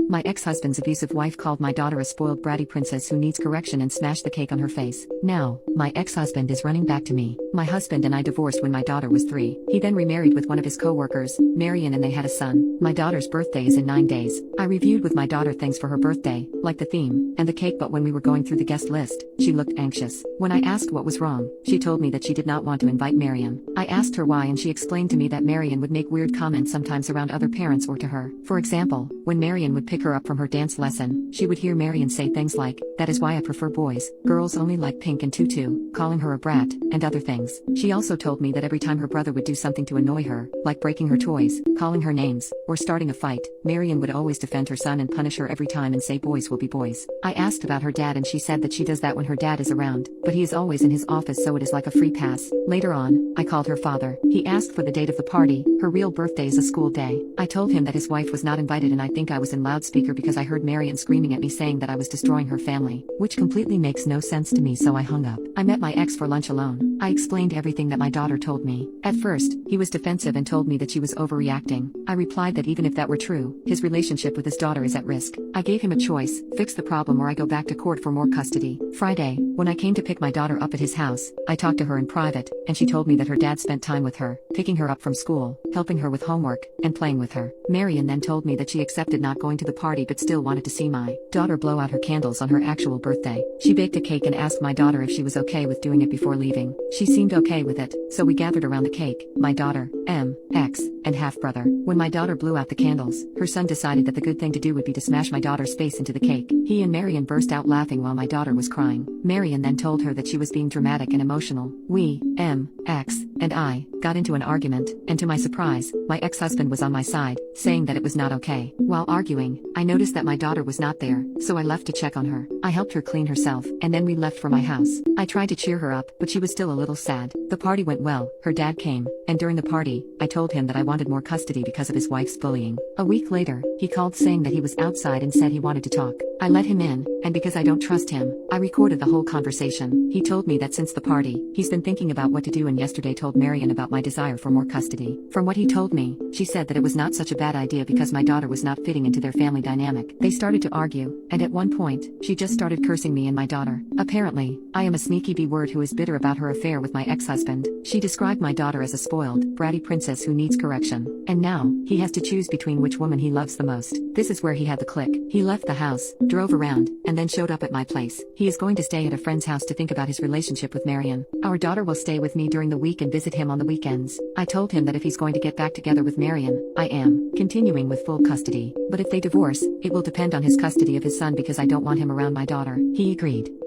My ex-husband's abusive wife called my daughter a spoiled bratty princess who needs correction and smashed the cake on her face. Now, my ex-husband is running back to me. My husband and I divorced when my daughter was 3. He then remarried with one of his co-workers, Marion, and they had a son. My daughter's birthday is in 9 days. I reviewed with my daughter things for her birthday, like the theme and the cake, but when we were going through the guest list, she looked anxious. When I asked what was wrong, she told me that she did not want to invite Marion. I asked her why and she explained to me that Marion would make weird comments sometimes around other parents or to her. For example, when Marion would pick her up from her dance lesson, she would hear Marion say things like, "That is why I prefer boys, girls only like pink and tutu," calling her a brat, and other things. She also told me that every time her brother would do something to annoy her, like breaking her toys, calling her names, or starting a fight, Marion would always defend her son and punish her every time and say boys will be boys. I asked about her dad and she said that she does that when her dad is around, but he is always in his office, so it is like a free pass. Later on, I called her father. He asked for the date of the party. Her real birthday is a school day. I told him that his wife was not invited and I think I was in loudspeaker because I heard Marion screaming at me saying that I was destroying her family, which completely makes no sense to me, so I hung up. I met my ex for lunch alone. I explained everything that my daughter told me. At first, he was defensive and told me that she was overreacting. I replied that even if that were true, his relationship with his daughter is at risk. I gave him a choice: fix the problem or I go back to court for more custody. Friday, when I came to pick my daughter up at his house, I talked to her in private, and she told me that her dad spent time with her, picking her up from school, helping her with homework, and playing with her. Marion then told me that she accepted not going to the party but still wanted to see my daughter blow out her candles on her actual birthday. She baked a cake and asked my daughter if she was okay with doing it before leaving. She seemed okay with it, so we gathered around the cake, my daughter, ex, and half-brother. When my daughter blew out the candles, her son decided that the good thing to do would be to smash my daughter's face into the cake. He and Marion burst out laughing while my daughter was crying. Marion then told her that she was being dramatic and emotional. We, ex, and I, got into an argument, and to my surprise, my ex-husband was on my side, saying that it was not okay. While arguing, I noticed that my daughter was not there, so I left to check on her. I helped her clean herself, and then we left for my house. I tried to cheer her up, but she was still a little sad. The party went well. Her dad came, and during the party, I told him that I wanted more custody because of his wife's bullying. A week later, he called saying that he was outside and said he wanted to talk. I let him in, and because I don't trust him, I recorded the whole conversation. He told me that since the party, he's been thinking about what to do and yesterday told Marion about my desire for more custody. From what he told me, she said that it was not such a bad idea because my daughter was not fitting into their family dynamic. They started to argue, and at one point, she just started cursing me and my daughter. Apparently, I am a sneaky B-word who is bitter about her affair with my ex-husband. She described my daughter as a spoiled, bratty princess who needs correction. And now, he has to choose between which woman he loves the most. This is where he had the click. He left the house, drove around, and then showed up at my place. He is going to stay at a friend's house to think about his relationship with Marion. Our daughter will stay with me during the week and visit him on the weekends. I told him that if he's going to get back together with Marion, I am continuing with full custody. But if they divorce, it will depend on his custody of his son because I don't want him around my daughter. He agreed.